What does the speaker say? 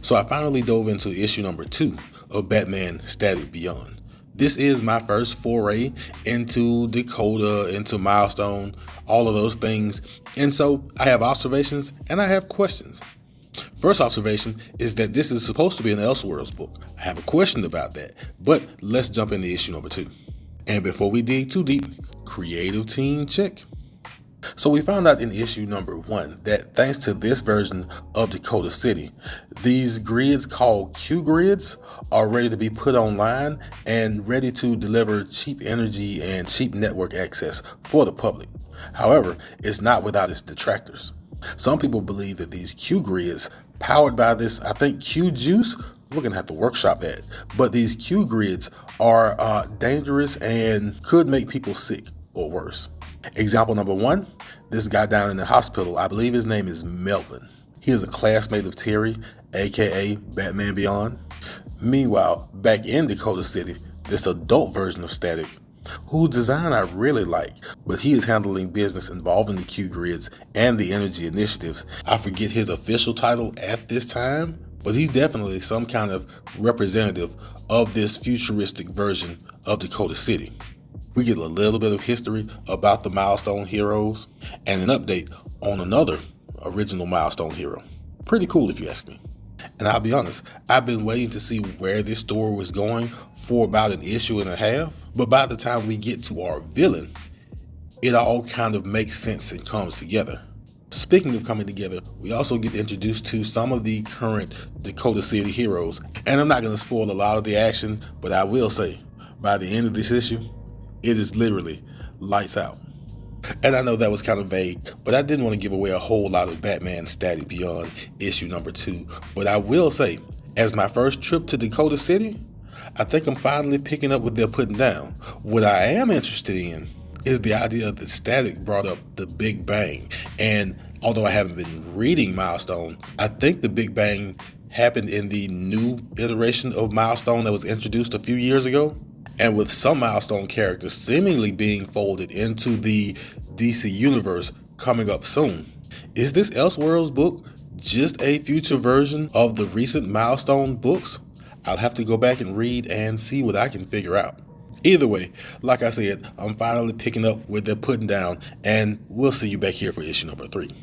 So I finally dove into issue number 2 of Batman Static Beyond. This is my first foray into Dakota, into Milestone, all of those things. And so I have observations and I have questions. First observation is that this is supposed to be an Elseworlds book. I have a question about that, but let's jump into issue number 2. And before we dig too deep, creative team check. So we found out in issue number 1 that thanks to this version of Dakota City, these grids called Q grids are ready to be put online and ready to deliver cheap energy and cheap network access for the public. However, it's not without its detractors. Some people believe that these Q grids, powered by this, I think, Q juice, we're going to have to workshop that, but these Q grids are dangerous and could make people sick or worse. Example number 1, this guy down in the hospital, I believe his name is Melvin. He is a classmate of Terry, aka Batman Beyond. Meanwhile, back in Dakota City, this adult version of Static, whose design I really like, but he is handling business involving the Q grids and the energy initiatives. I forget his official title at this time, but he's definitely some kind of representative of this futuristic version of Dakota City. We get a little bit of history about the Milestone heroes and an update on another original Milestone hero. Pretty cool if you ask me. And I'll be honest, I've been waiting to see where this story was going for about an issue and a half, but by the time we get to our villain, it all kind of makes sense and comes together. Speaking of coming together, we also get introduced to some of the current Dakota City heroes, and I'm not going to spoil a lot of the action, but I will say, by the end of this issue, it is literally lights out. And I know that was kind of vague, but I didn't want to give away a whole lot of Batman Static Beyond issue number 2. But I will say, as my first trip to Dakota City, I think I'm finally picking up what they're putting down. What I am interested in is the idea that Static brought up the Big Bang. And although I haven't been reading Milestone, I think the Big Bang happened in the new iteration of Milestone that was introduced a few years ago. And with some Milestone characters seemingly being folded into the DC universe coming up soon, is this Elseworlds book just a future version of the recent Milestone books? I'll have to go back and read and see what I can figure out. Either way, like I said, I'm finally picking up what they're putting down, and we'll see you back here for issue number 3.